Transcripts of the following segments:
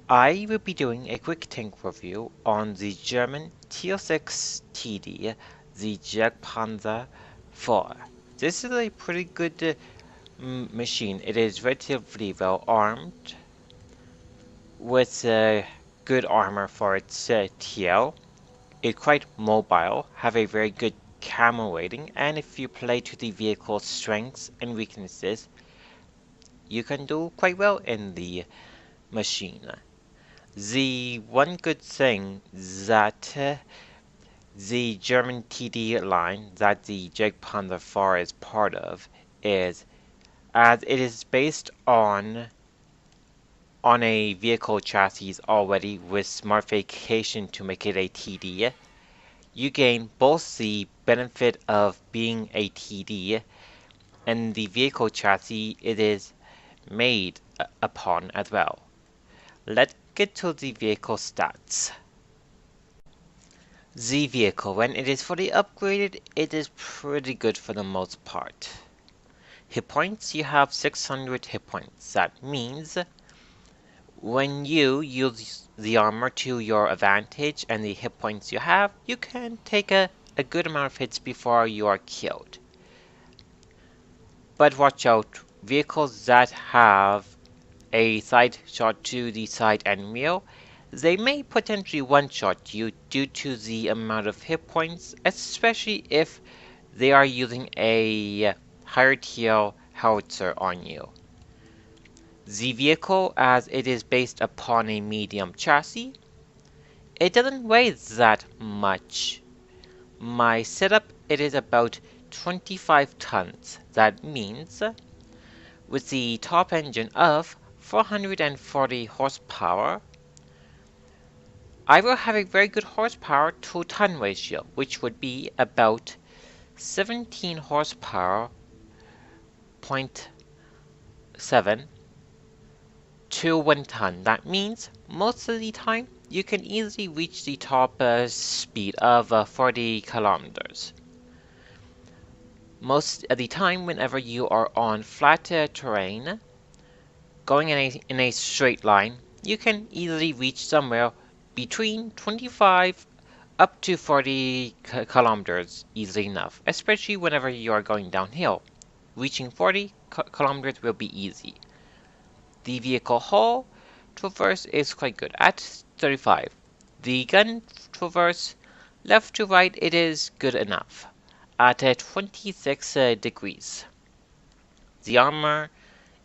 I will be doing a quick tank review on the German Tier 6 TD, the jagdpanzer 4. This is a pretty good machine. It is relatively well armed with good armor for its TL. It's quite mobile, have a very good camo rating, and if you play to the vehicle's strengths and weaknesses, you can do quite well in the machine. The one good thing that the German TD line that the jagdpanzer 4 is part of is, as it is based on a vehicle chassis already with modification to make it a TD, you gain both the benefit of being a TD and the vehicle chassis it is made upon as well. Let's get to the vehicle stats. The vehicle, when it is fully upgraded, it is pretty good for the most part. Hit points, you have 600 hit points. That means when you use the armor to your advantage and the hit points you have, you can take a good amount of hits before you are killed. But watch out, vehicles that have a side shot to the side and rear, they may potentially one-shot you due to the amount of hit points, especially if they are using a higher tier howitzer on you. The vehicle, as it is based upon a medium chassis, it doesn't weigh that much. My setup, it is about 25 tons. That means with the top engine of 440 horsepower, I will have a very good horsepower to ton ratio, which would be about 17 horsepower 0.7 to 1 ton. That means most of the time you can easily reach the top speed of 40 kilometers. Most of the time, whenever you are on flat terrain, going in a straight line, you can easily reach somewhere between 25 up to 40 kilometers easily enough, especially whenever you are going downhill. Reaching 40 kilometers will be easy. The vehicle hull traverse is quite good at 35. The gun traverse left to right, it is good enough at 26 degrees. The armor,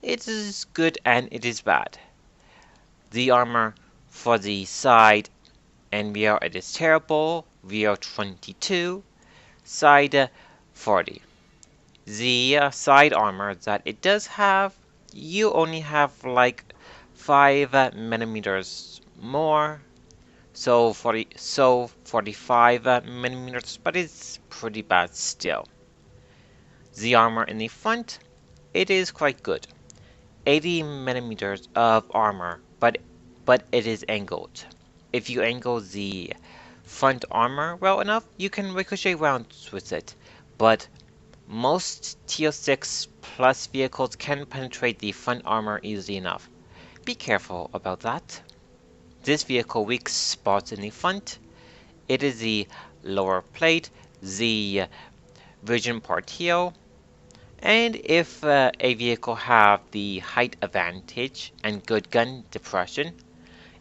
it is good and it is bad. The armor for the side and rear, it is terrible. Rear 22, side 40. The side armor that it does have, you only have like 5 millimeters more, so 45 millimeters, but it's pretty bad still. The armor in the front, it is quite good. 80 millimeters of armor, but it is angled. If you angle the front armor well enough, you can ricochet rounds with it, but most tier 6 plus vehicles can penetrate the front armor easily enough. Be careful about that. This vehicle weak spots in the front. It is the lower plate, the virgin part here, and if a vehicle have the height advantage and good gun depression,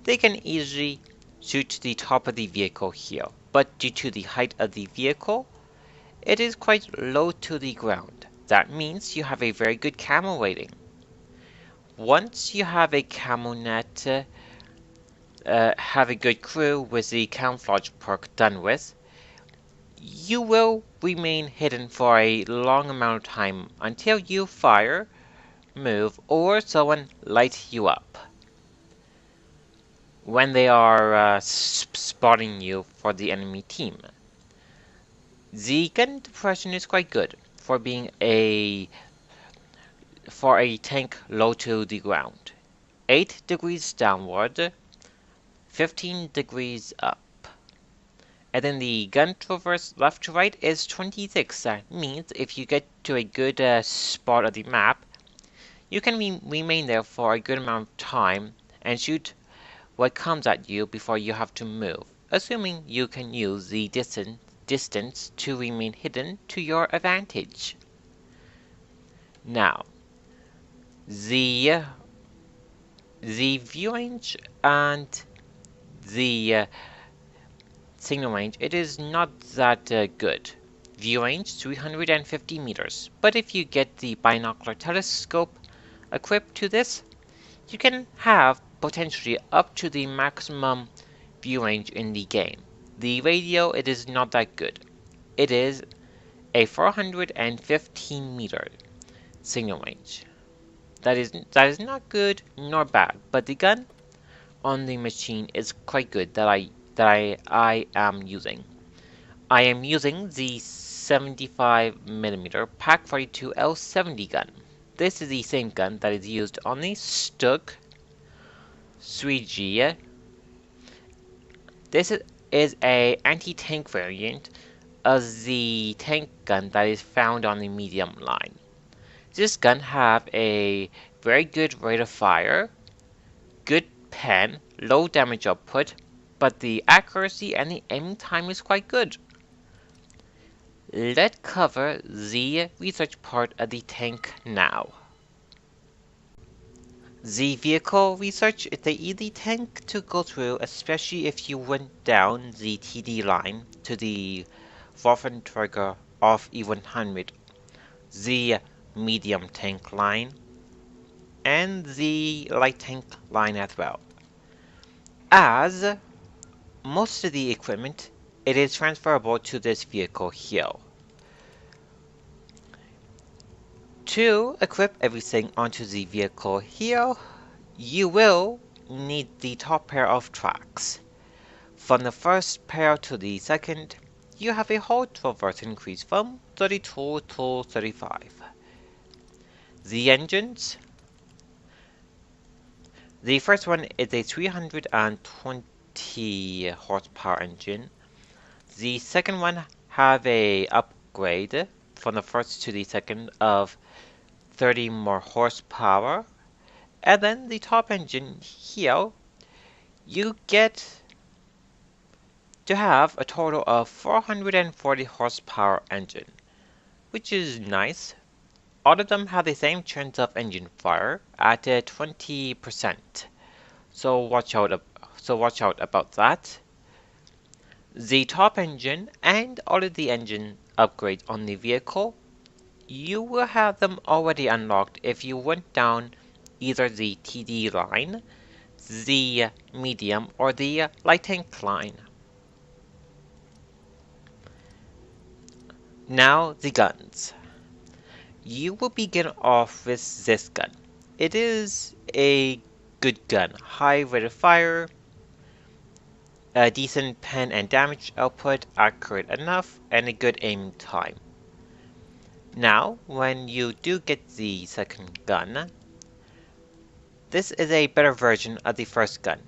they can easily shoot the top of the vehicle here. But due to the height of the vehicle, it is quite low to the ground. That means you have a very good camo rating. Once you have a camo net, have a good crew with the camouflage perk done with, you will remain hidden for a long amount of time until you fire, move, or someone lights you up when they are spotting you for the enemy team. The gun depression is quite good for being a tank low to the ground. 8 degrees downward, 15 degrees up. And then the gun traverse left to right is 26. That means if you get to a good spot of the map, you can remain there for a good amount of time and shoot what comes at you before you have to move, assuming you can use the distance to remain hidden to your advantage. Now, the view range and the signal range, it is not that good. View range 350 meters, but if you get the binocular telescope equipped to this, you can have potentially up to the maximum view range in the game. The radio, it is not that good. It is a 415 meter signal range. That is not good nor bad, but the gun on the machine is quite good that I am using. I am using the 75mm Pak 42 L70 gun. This is the same gun that is used on the Stug 3G. This is a anti-tank variant of the tank gun that is found on the medium line. This gun have a very good rate of fire, good pen, low damage output, but the accuracy and the aiming time is quite good. Let's cover the research part of the tank now. The vehicle research is the easy tank to go through, especially if you went down the TD line to the Waffenträger of E100, the medium tank line, and the light tank line as well. As most of the equipment, it is transferable to this vehicle here. To equip everything onto the vehicle here, you will need the top pair of tracks. From the first pair to the second, you have a whole traverse increase from 32 to 35. The engines. The first one is a 320 horsepower engine. The second one have a upgrade from the first to the second of 30 more horsepower. And then the top engine here, you get to have a total of 440 horsepower engine, which is nice. All of them have the same chance of engine fire at 20%. So watch out about that. The top engine and all of the engine upgrades on the vehicle, you will have them already unlocked if you went down either the TD line, the medium, or the light tank line. Now the guns. You will begin off with this gun. It is a good gun, high rate of fire, a decent pen and damage output, accurate enough, and a good aiming time. Now, when you do get the second gun, this is a better version of the first gun.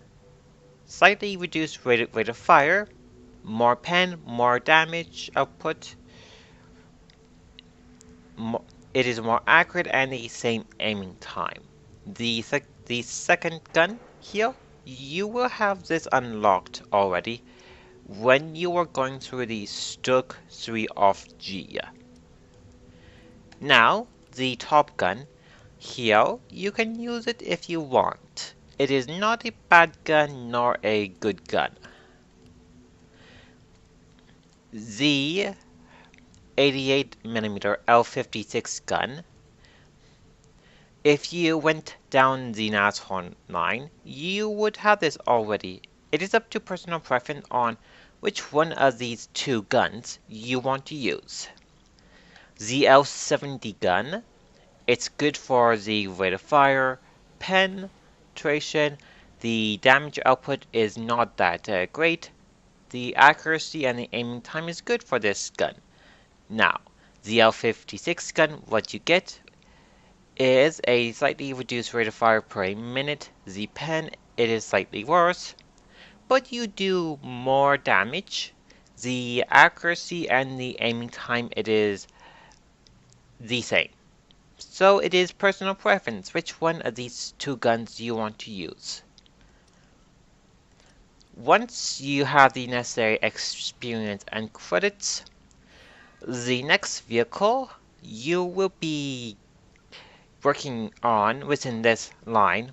Slightly reduced rate of fire, more pen, more damage output, it is more accurate and the same aiming time. The second gun here, you will have this unlocked already when you are going through the Stug 3 of G. Now, the top gun, here you can use it if you want. It is not a bad gun nor a good gun. The 88mm L56 gun, if you went down the Nashorn line, you would have this already. It is up to personal preference on which one of these two guns you want to use. The L70 gun, it's good for the rate of fire, penetration, the damage output is not that great, the accuracy and the aiming time is good for this gun. Now, the L56 gun, what you get is a slightly reduced rate of fire per minute. The pen, it is slightly worse, but you do more damage. The accuracy and the aiming time, it is the same. So it is personal preference which one of these two guns you want to use. Once you have the necessary experience and credits, the next vehicle you will be working on within this line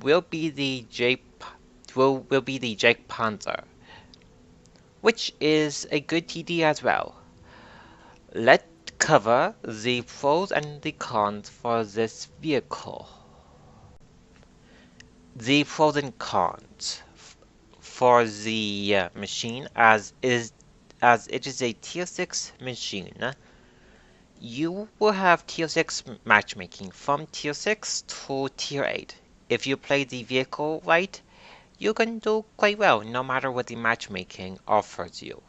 will be the jagdpanzer, which is a good TD as well. Let's cover the pros and the cons for this vehicle. The pros and cons for the machine, as it is a tier 6 machine. You will have tier 6 matchmaking from tier 6 to tier 8. If you play the vehicle right, you can do quite well no matter what the matchmaking offers you.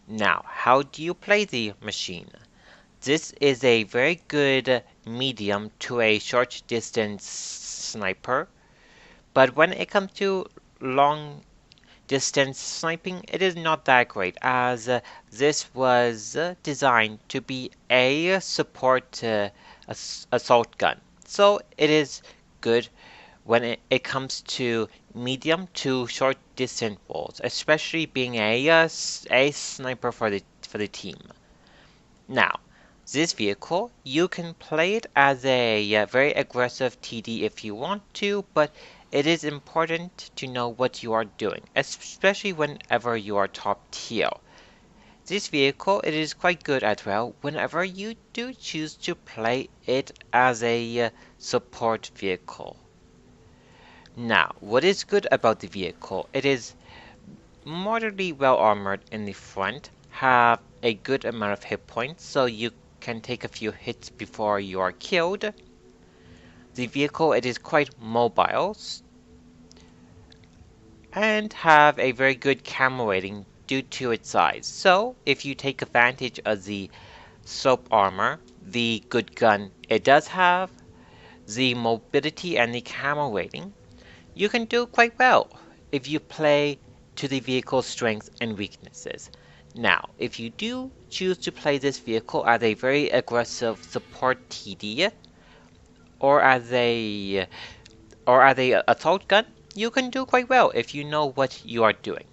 Now, how do you play the machine? This is a very good medium to a short distance sniper, but when it comes to long distance sniping, it is not that great, as this was designed to be a support assault gun. So it is good when it comes to medium to short distance roles, especially being a sniper for the team. Now, this vehicle, you can play it as a very aggressive TD if you want to, but it is important to know what you are doing, especially whenever you are top tier. This vehicle, it is quite good as well whenever you do choose to play it as a support vehicle. Now, what is good about the vehicle? It is moderately well armored in the front, have a good amount of hit points, so you can take a few hits before you are killed. The vehicle, it is quite mobile and have a very good camo rating due to its size. So if you take advantage of the soap armor, the good gun it does have, the mobility and the camo rating, you can do quite well if you play to the vehicle's strengths and weaknesses. Now, if you do choose to play this vehicle as a very aggressive support TD or as a assault gun, you can do quite well if you know what you are doing.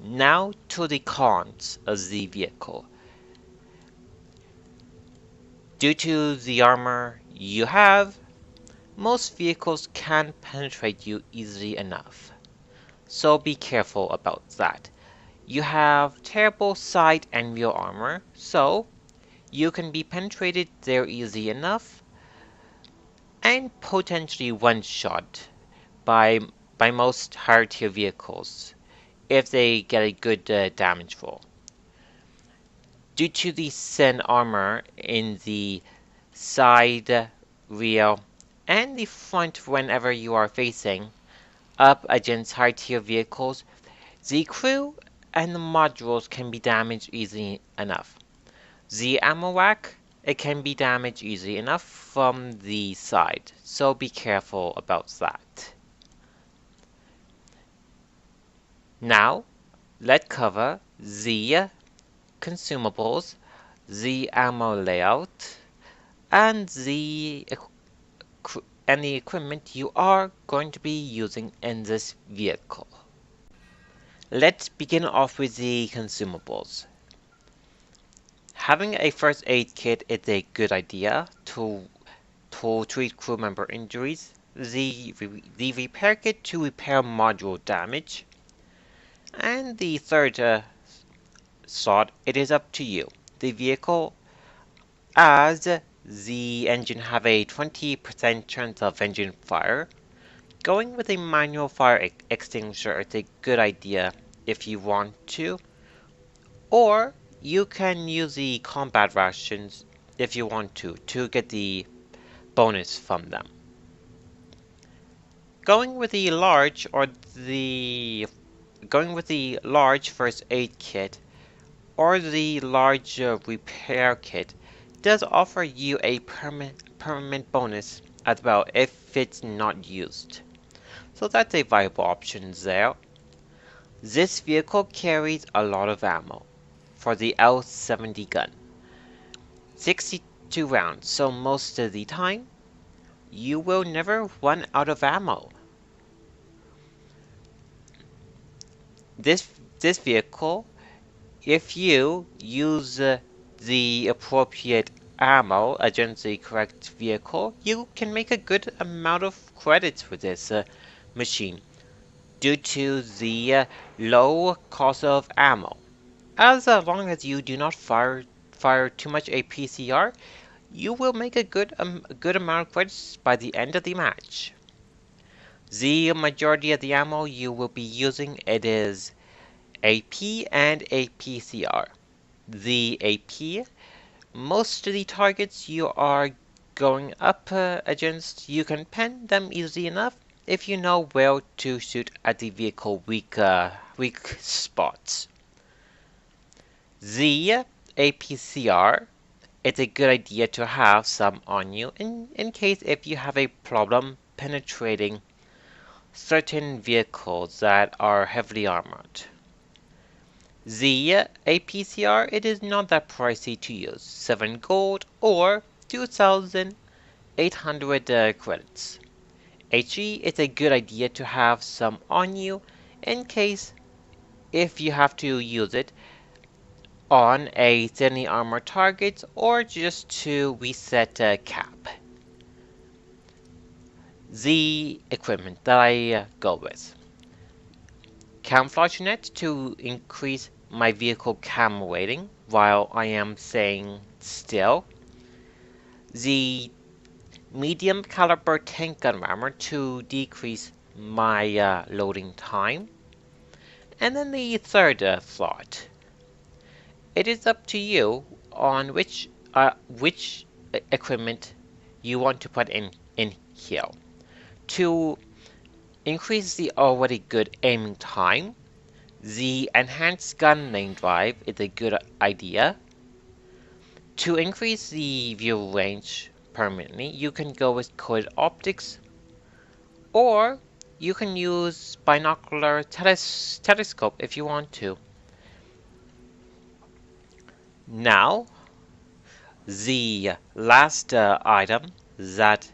Now to the cons of the vehicle. Due to the armor you have, most vehicles can't penetrate you easily enough. So be careful about that. You have terrible side and rear armor, so you can be penetrated there easy enough and potentially one-shot by most higher tier vehicles if they get a good damage roll. Due to the thin armor in the side, rear, and the front whenever you are facing up against high tier vehicles, the crew and the modules can be damaged easily enough. The ammo rack, it can be damaged easily enough from the side, so be careful about that. Now, let's cover the consumables, the ammo layout, and the equipment you are going to be using in this vehicle. Let's begin off with the consumables. Having a first aid kit is a good idea to treat crew member injuries, the repair kit to repair module damage, and the third slot, it is up to you. The vehicle, as the engine have a 20% chance of engine fire, going with a manual fire extinguisher is a good idea if you want to, or you can use the combat rations if you want to get the bonus from them. Going with the large first aid kit or the large repair kit does offer you a permanent bonus as well if it's not used. So that's a viable option there. This vehicle carries a lot of ammo for the L70 gun. 62 rounds, so most of the time, you will never run out of ammo. this this vehicle, if you use the appropriate ammo against the correct vehicle, you can make a good amount of credits with this machine due to the low cost of ammo. As long as you do not fire too much APCR, you will make a good amount of credits by the end of the match. The majority of the ammo you will be using it is AP and APCR. The AP, most of the targets you are going up against, you can pen them easily enough if you know where to shoot at the vehicle weak spots. The APCR, it's a good idea to have some on you in case if you have a problem penetrating certain vehicles that are heavily armored. The APCR, it is not that pricey to use, 7 gold or 2,800 credits. HE, it's a good idea to have some on you in case if you have to use it on a thinly armored target or just to reset cap. The equipment that I go with. Camouflage net to increase my vehicle camo rating while I am staying still. The medium caliber tank gun rammer to decrease my loading time. And then the third slot. It is up to you on which equipment you want to put in here. To increase the already good aiming time, the enhanced gun lane drive is a good idea. To increase the view range permanently, you can go with coated optics, or you can use binocular telescope if you want to. Now, the last item that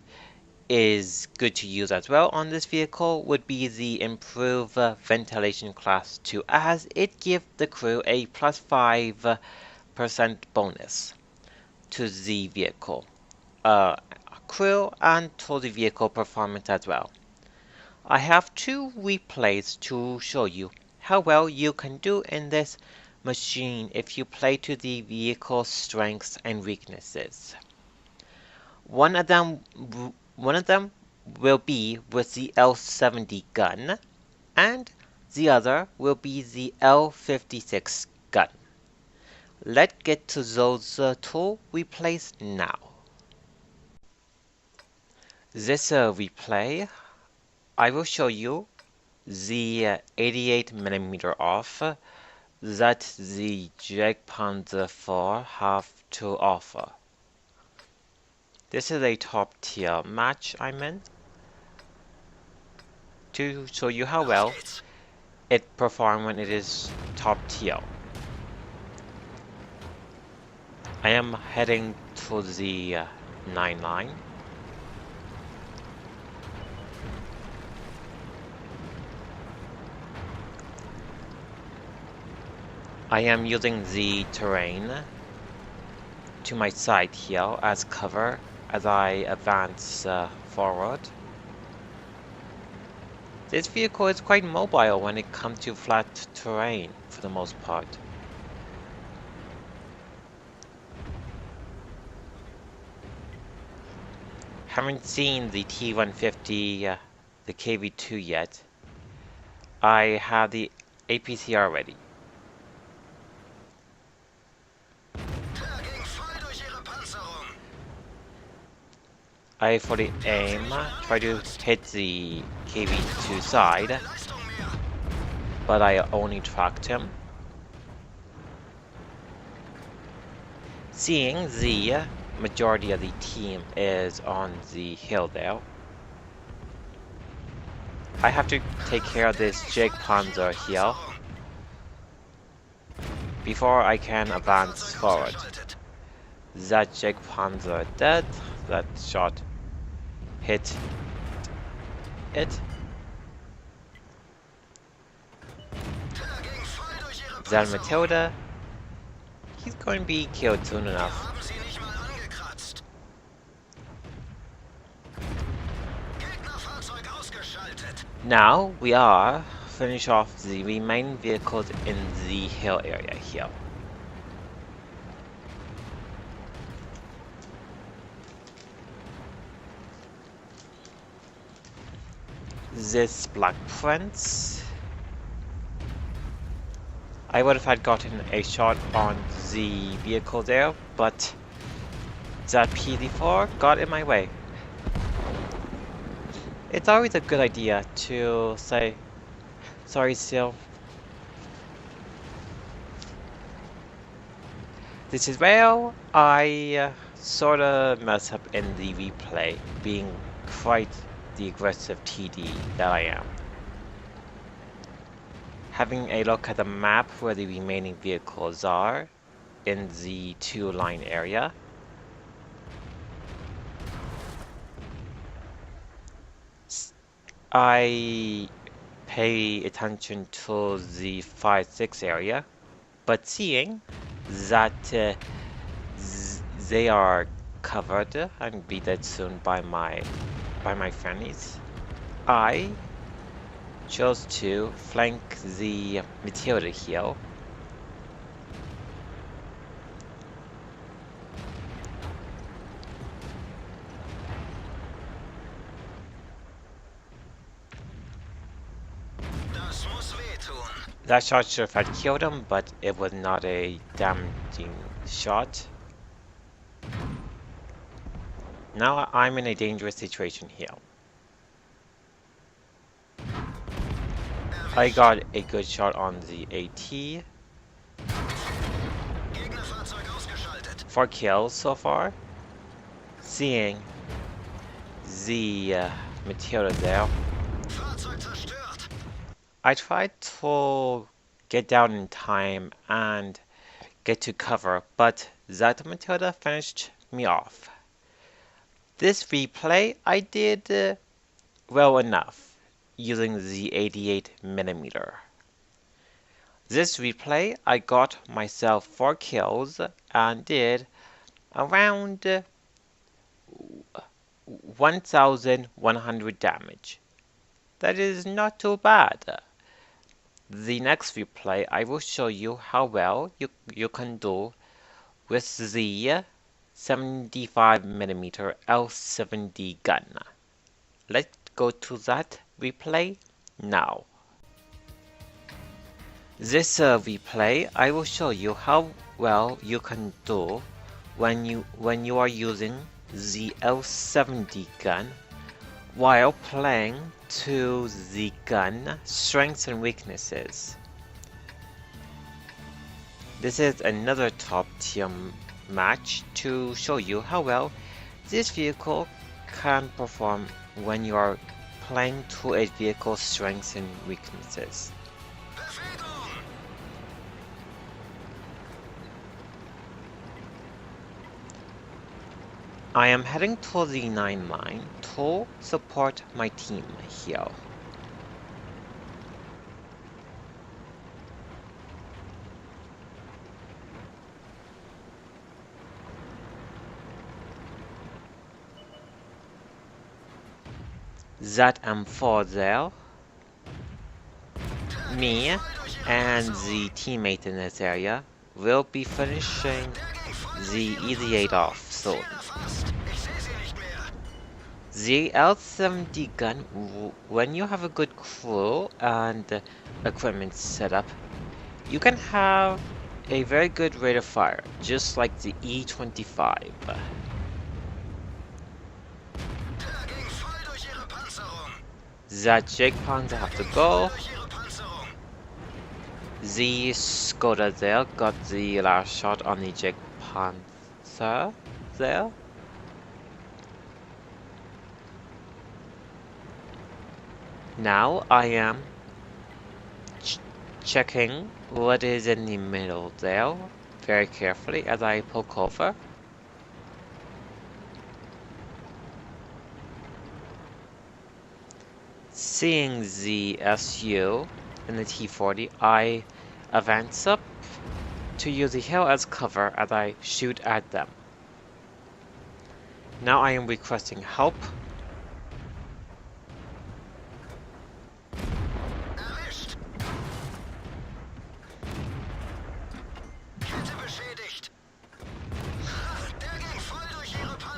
is good to use as well on this vehicle would be the improved ventilation class 2, as it gives the crew a plus 5% bonus to the vehicle crew and to the vehicle performance as well. I have 2 replays to show you how well you can do in this machine if you play to the vehicle's strengths and weaknesses. One of them will be with the L70 gun, and the other will be the L56 gun. Let's get to those two replays now. This replay, I will show you the 88mm off that the jagdpanzer 4 have to offer. This is a top tier match I'm in to show you how well it performs when it is top tier. I am heading to the 9 line. I am using the terrain to my side here as cover as I advance forward. This vehicle is quite mobile when it comes to flat terrain for the most part. Haven't seen the T150, the KV2 yet. I have the APCR ready. I for the aim try to hit the KV2 side, but I only tracked him. Seeing the majority of the team is on the hill there, I have to take care of this jagdpanzer here before I can advance forward. That jagdpanzer dead, that shot hit it. That Matilda, he's going to be killed soon enough. Now we are finish off the remaining vehicles in the hill area here. This Black Prince, I would have had gotten a shot on the vehicle there, but that PD4 got in my way. It's always a good idea to say, sorry, Sil. This is where I sorta mess up in the replay, being quite the aggressive TD that I am. Having a look at the map where the remaining vehicles are in the 2-line area. I pay attention to the 5-6 area, but seeing that they are covered and be dead soon by my friendlies, I chose to flank the Matilda here. That shot should have killed him, but it was not a damaging shot. Now I'm in a dangerous situation here. I got a good shot on the AT. 4 kills so far. Seeing the Matilda there. I tried to get down in time and get to cover, but that Matilda finished me off. This replay I did well enough using the 88mm. This replay I got myself 4 kills and did around 1100 damage. That is not too bad. The next replay I will show you how well you can do with the 75mm L70 gun. Let's go to that replay now. This replay I will show you how well you can do when you are using the L70 gun while playing to the gun strengths and weaknesses. This is another top tier match to show you how well this vehicle can perform when you are playing to a vehicle's strengths and weaknesses. I am heading to the 9 line to support my team here. That M4 there, me and the teammate in this area will be finishing the EZ8 off soon. The L70 gun, when you have a good crew and equipment set up, you can have a very good rate of fire, just like the E25. That jagdpanzer have to go. The Skoda there got the last shot on the jagdpanzer there. Now I am checking what is in the middle there very carefully as I poke over. Seeing the SU and the T40, I advance up to use the hill as cover as I shoot at them. Now I am requesting help.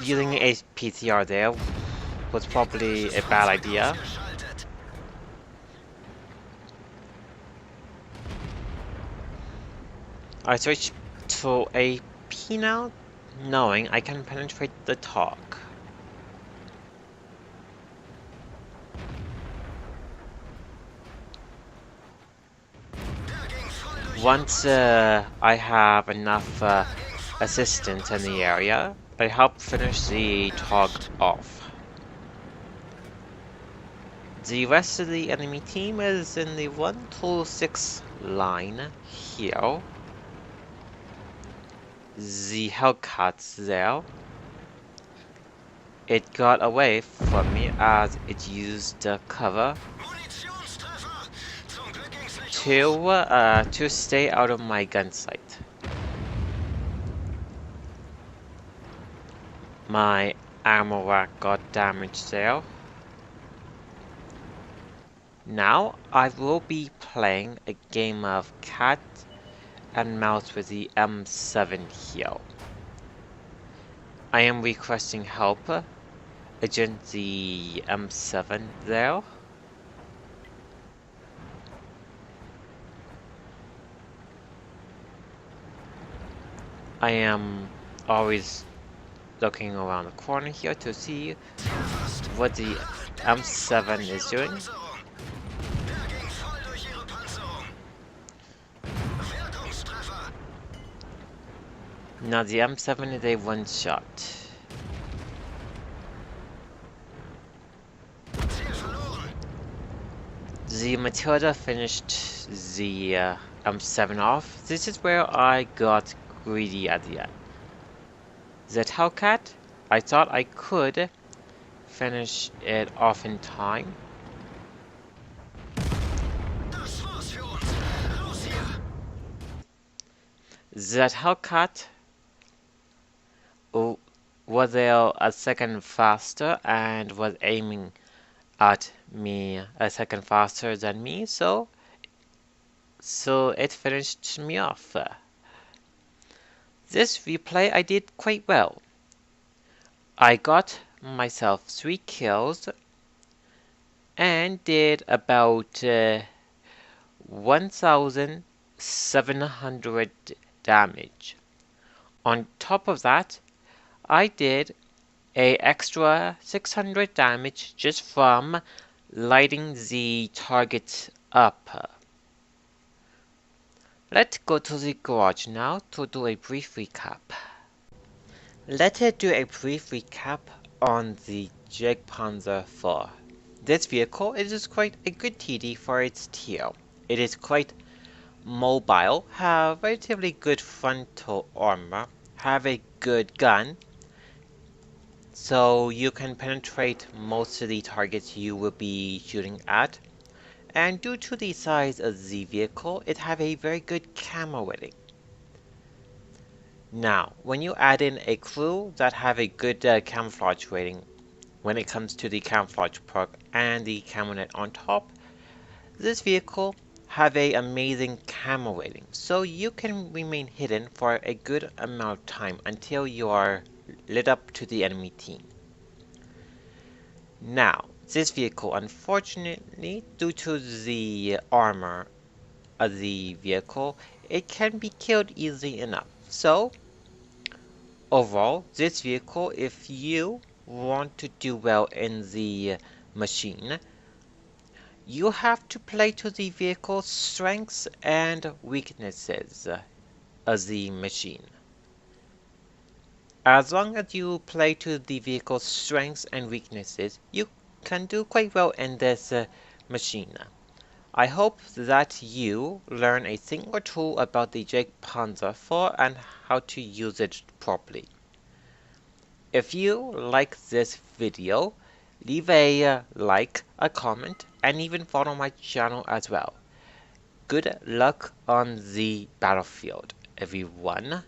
Using a PCR there was probably a bad idea. I switched to AP now, knowing I can penetrate the target. Once I have enough assistance in the area, I help finish the target off. The rest of the enemy team is in the 1 to 6 line here. The Hellcat's there. It got away from me as it used the cover to stay out of my gun sight. My ammo rack got damaged there. Now I will be playing a game of cat and mouse with the M7 here. I am requesting help against the M7 there. I am always looking around the corner here to see what the M7 is doing. Now the M7 is a one-shot. The Matilda finished the M7 off. This is where I got greedy at the end. That Hellcat, I thought I could finish it off in time. That Hellcat was there a second faster and was aiming at me a second faster than me, so it finished me off. This replay I did quite well. I got myself 3 kills and did about 1,700 damage. On top of that, I did a extra 600 damage just from lighting the target up. Let's go to the garage now to do a brief recap. Let's do a brief recap on the jagdpanzer 4. This vehicle is quite a good TD for its tier. It is quite mobile, have relatively good frontal armor, have a good gun, so you can penetrate most of the targets you will be shooting at. And due to the size of the vehicle, it have a very good camo rating. Now, when you add in a crew that have a good camouflage rating, when it comes to the camouflage perk and the camo net on top, this vehicle have a amazing camo rating, so you can remain hidden for a good amount of time until you are lit up to the enemy team. Now, this vehicle, unfortunately, due to the armor of the vehicle, it can be killed easily enough. So, overall, this vehicle, if you want to do well in the machine, you have to play to the vehicle's strengths and weaknesses of the machine. As long as you play to the vehicle's strengths and weaknesses, you can do quite well in this machine. I hope that you learn a thing or two about the jagdpanzer 4 and how to use it properly. If you like this video, leave a like, a comment, and even follow my channel as well. good luck on the battlefield, everyone.